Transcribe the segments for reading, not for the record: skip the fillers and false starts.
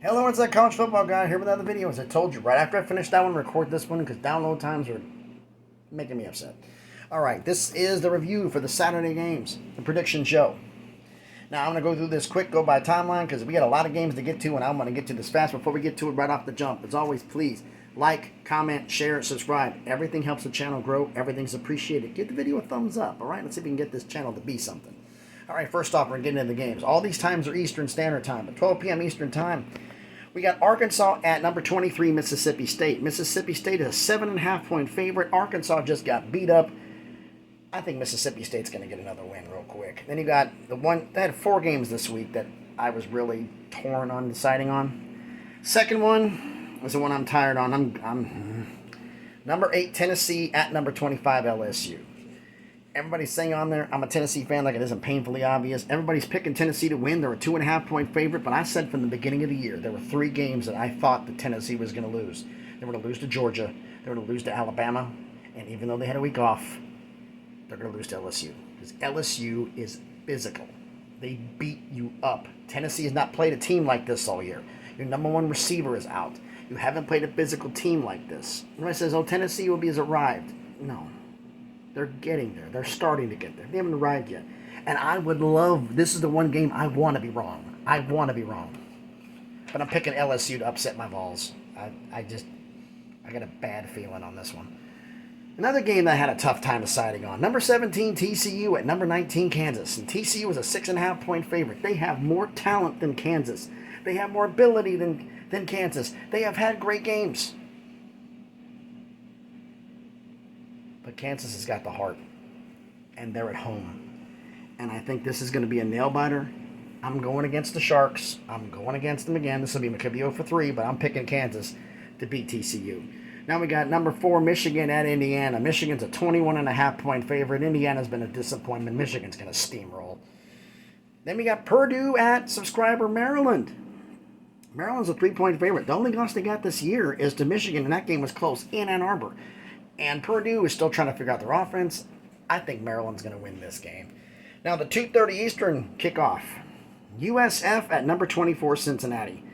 Hello, it's that college football guy here with another video. As I told you, right after I finish that one, record this one because download times are making me upset. All right, this is the review for the Saturday games, the prediction show. Now, I'm going to go through this quick, go by timeline, because we got a lot of games to get to, and I want to get to this fast before we get to it right off the jump. As always, please like, comment, share, subscribe. Everything helps the channel grow. Everything's appreciated. Give the video a thumbs up, all right? Let's see if we can get this channel to be something. All right, first off, we're getting into the games. All these times are Eastern Standard Time, but 12 p.m. Eastern Time. We got Arkansas at number 23, Mississippi State. Mississippi State is a 7.5-point favorite. Arkansas just got beat up. I think Mississippi State's going to get another win real quick. Then you got the one, they had 4 games this week that I was really torn on deciding on. Second one was the one I'm tired on. I'm number 8, Tennessee at number 25, LSU. Everybody's saying on there, I'm a Tennessee fan, like it isn't painfully obvious. Everybody's picking Tennessee to win. They're a 2.5-point favorite, but I said from the beginning of the year, there were 3 games that I thought that Tennessee was going to lose. They were going to lose to Georgia. They were going to lose to Alabama. And even though they had a week off, they're going to lose to LSU. Because LSU is physical. They beat you up. Tennessee has not played a team like this all year. Your number 1 receiver is out. You haven't played a physical team like this. Everybody says, oh, Tennessee has arrived. No. They're getting there. They're starting to get there. They haven't arrived yet. And I would love, this is the one game I want to be wrong. I want to be wrong. But I'm picking LSU to upset my balls. I got a bad feeling on this one. Another game that I had a tough time deciding on. Number 17, TCU at number 19, Kansas. And TCU was a 6.5-point favorite. They have more talent than Kansas. They have more ability than Kansas. They have had great games. But Kansas has got the heart, and they're at home. And I think this is going to be a nail-biter. I'm going against the Sharks. I'm going against them again. This will be McCabio for 3, but I'm picking Kansas to beat TCU. Now we got number 4, Michigan at Indiana. Michigan's a 21.5-point favorite. Indiana's been a disappointment. Michigan's going to steamroll. Then we got Purdue at subscriber Maryland. Maryland's a 3-point favorite. The only loss they got this year is to Michigan, and that game was close in Ann Arbor. And Purdue is still trying to figure out their offense. I think Maryland's going to win this game. Now, the 2:30 Eastern kickoff. USF at number 24, Cincinnati.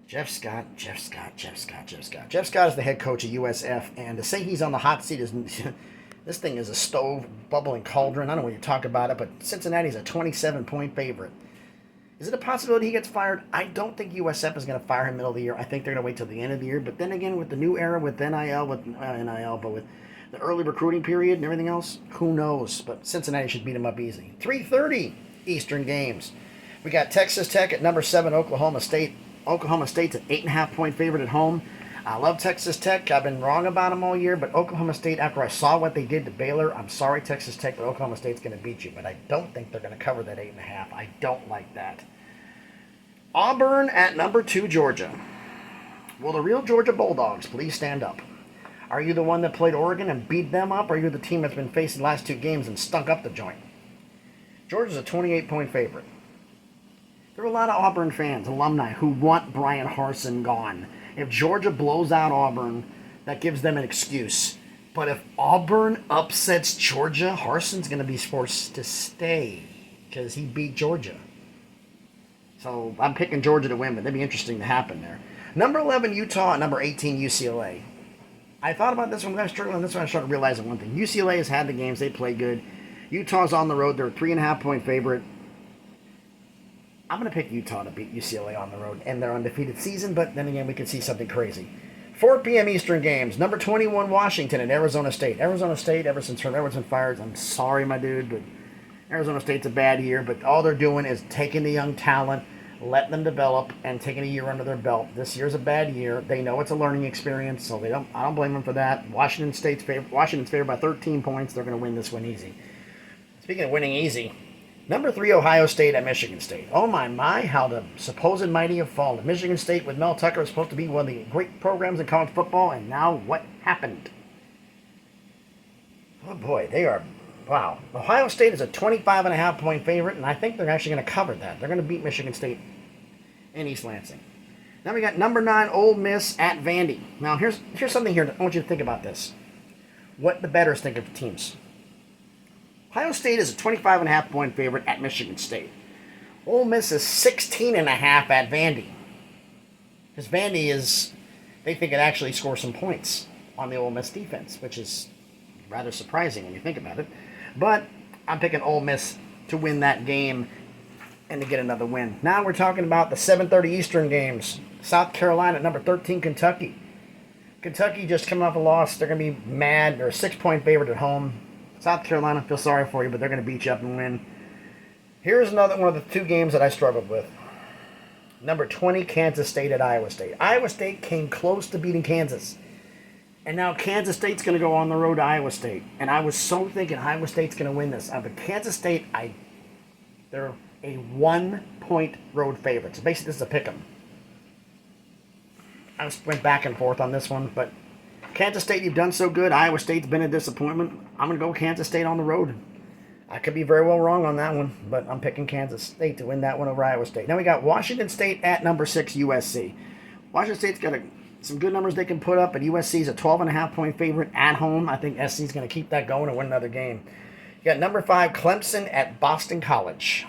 Jeff Scott is the head coach of USF. And to say he's on the hot seat is... this thing is a stove, bubbling cauldron. I don't know when you talk about it, but Cincinnati's a 27-point favorite. Is it a possibility he gets fired? I don't think USF is going to fire him middle of the year. I think they're going to wait till the end of the year. But then again, with the new era, with NIL, but with the early recruiting period and everything else, who knows? But Cincinnati should beat him up easy. 3:30 Eastern games. We got Texas Tech at number 7, Oklahoma State. Oklahoma State's an 8.5-point favorite at home. I love Texas Tech. I've been wrong about them all year, but Oklahoma State, after I saw what they did to Baylor, I'm sorry, Texas Tech, but Oklahoma State's going to beat you. But I don't think they're going to cover that 8.5. I don't like that. Auburn at number 2, Georgia. Will the real Georgia Bulldogs please stand up? Are you the one that played Oregon and beat them up, or are you the team that's been facing the last 2 games and stunk up the joint? Georgia's a 28-point favorite. There are a lot of Auburn fans, alumni, who want Brian Harsin gone. If Georgia blows out Auburn, that gives them an excuse. But if Auburn upsets Georgia, Harsin's going to be forced to stay because he beat Georgia. So I'm picking Georgia to win, but that'd be interesting to happen there. Number 11, Utah, and number 18, UCLA. I thought about this one, I was struggling. This one I started realizing one thing. UCLA has had the games, they play good. Utah's on the road, they're a 3.5-point favorite. I'm going to pick Utah to beat UCLA on the road and their undefeated season, but then again, we could see something crazy. 4 p.m. Eastern games. Number 21, Washington and Arizona State. Arizona State, ever since Edwards been fired, I'm sorry, my dude, but Arizona State's a bad year, but all they're doing is taking the young talent, letting them develop, and taking a year under their belt. This year's a bad year. They know it's a learning experience, so I don't blame them for that. Washington's favored by 13 points. They're going to win this one easy. Speaking of winning easy, number 3, Ohio State at Michigan State. Oh my, how the supposed mighty have fallen. Michigan State with Mel Tucker is supposed to be one of the great programs in college football, and now what happened? Oh boy, they are... Wow. Ohio State is a 25.5-point favorite, and I think they're actually going to cover that. They're going to beat Michigan State in East Lansing. Now we got number 9, Ole Miss at Vandy. Now here's something here. I want you to think about this. What the bettors think of teams. Ohio State is a 25.5-point favorite at Michigan State. Ole Miss is 16.5 at Vandy. Because Vandy is, they think it actually scores some points on the Ole Miss defense, which is rather surprising when you think about it. But I'm picking Ole Miss to win that game and to get another win. Now we're talking about the 7:30 Eastern games. South Carolina at number 13, Kentucky. Kentucky just coming off a loss. They're going to be mad. They're a 6-point favorite at home. South Carolina, feel sorry for you, but they're going to beat you up and win. Here's another one of the two games that I struggled with. Number 20, Kansas State at Iowa State. Iowa State came close to beating Kansas. And now Kansas State's going to go on the road to Iowa State. And I was so thinking Iowa State's going to win this. But Kansas State, they're a 1-point road favorite. So basically this is a pick 'em. I just went back and forth on this one. But Kansas State, you've done so good. Iowa State's been a disappointment. I'm going to go Kansas State on the road. I could be very well wrong on that one, but I'm picking Kansas State to win that one over Iowa State. Now we got Washington State at number 6, USC. Washington State's got some good numbers they can put up, but USC's a 12.5-point favorite at home. I think SC's going to keep that going and win another game. You got number 5, Clemson at Boston College.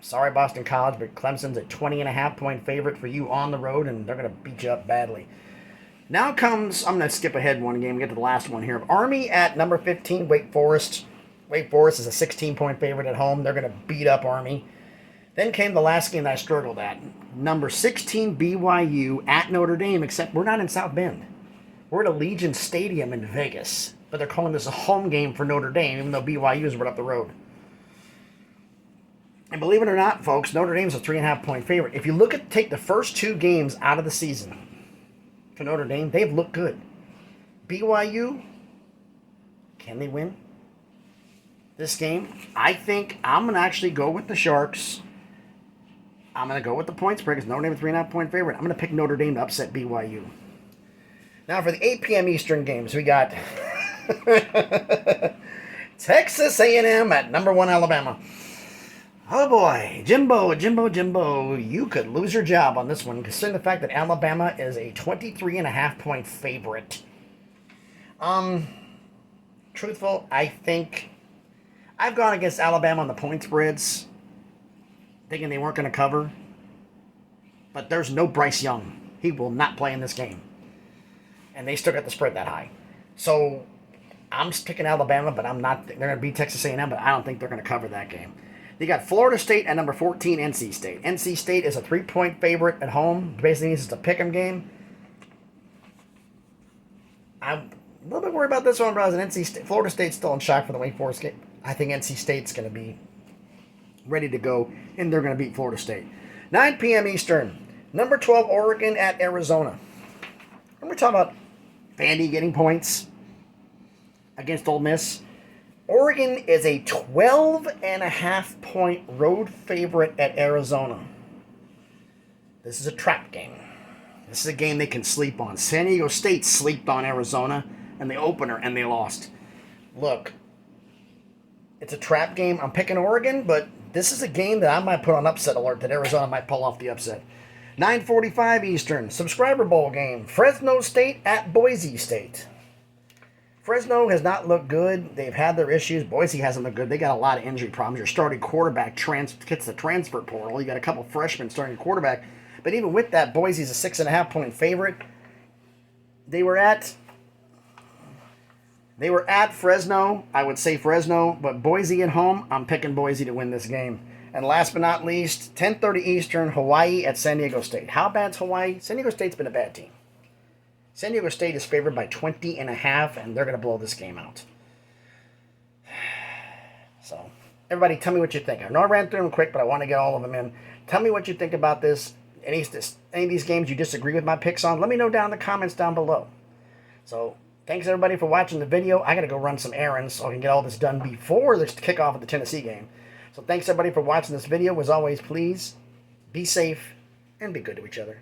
Sorry, Boston College, but Clemson's a 20.5-point favorite for you on the road, and they're going to beat you up badly. Now comes, I'm going to skip ahead one game and get to the last one here. Army at number 15, Wake Forest. Wake Forest is a 16-point favorite at home. They're going to beat up Army. Then came the last game that I struggled at. Number 16, BYU at Notre Dame, except we're not in South Bend. We're at Allegiant Stadium in Vegas. But they're calling this a home game for Notre Dame, even though BYU is right up the road. And believe it or not, folks, Notre Dame's a 3.5-point favorite. If you take the first 2 games out of the season for Notre Dame, they've looked good. BYU, can they win this game? I think I'm going to actually go with the Sharks. I'm going to go with the point spread because Notre Dame is a 3.5-point favorite. I'm going to pick Notre Dame to upset BYU. Now for the 8 p.m. Eastern games, we got Texas A&M at number 1, Alabama. Oh boy, Jimbo, you could lose your job on this one, considering the fact that Alabama is a 23.5-point favorite. Truthful, I think I've gone against Alabama on the point spreads, thinking they weren't going to cover. But there's no Bryce Young. He will not play in this game. And they still got the spread that high. So I'm picking Alabama, but I'm not. They're going to beat Texas A&M, but I don't think they're going to cover that game. They got Florida State at number 14, NC State. NC State is a 3-point favorite at home. Basically, it's a pick 'em game. I'm a little bit worried about this one, but NC State, Florida State's still in shock for the Wake Forest game. I think NC State's going to be ready to go, and they're going to beat Florida State. 9 p.m. Eastern, number 12, Oregon at Arizona. When we're talking about Vandy getting points against Ole Miss, Oregon is a 12.5-point road favorite at Arizona. This is a trap game. This is a game they can sleep on. San Diego State sleeped on Arizona in the opener, and they lost. Look, it's a trap game. I'm picking Oregon, but this is a game that I might put on upset alert that Arizona might pull off the upset. 9:45 Eastern, Subscriber Bowl game. Fresno State at Boise State. Fresno has not looked good. They've had their issues. Boise hasn't looked good. They got a lot of injury problems. Your starting quarterback gets the transfer portal. You got a couple freshmen starting quarterback. But even with that, Boise's a 6.5-point favorite. They were at Fresno. I would say Fresno, but Boise at home, I'm picking Boise to win this game. And last but not least, 10:30 Eastern, Hawaii at San Diego State. How bad's Hawaii? San Diego State's been a bad team. San Diego State is favored by 20.5, and they're going to blow this game out. So, everybody, tell me what you think. I know I ran through them quick, but I want to get all of them in. Tell me what you think about this. Any of these games you disagree with my picks on, let me know down in the comments down below. So, thanks everybody for watching the video. I got to go run some errands so I can get all this done before the kickoff of the Tennessee game. So, thanks everybody for watching this video. As always, please be safe and be good to each other.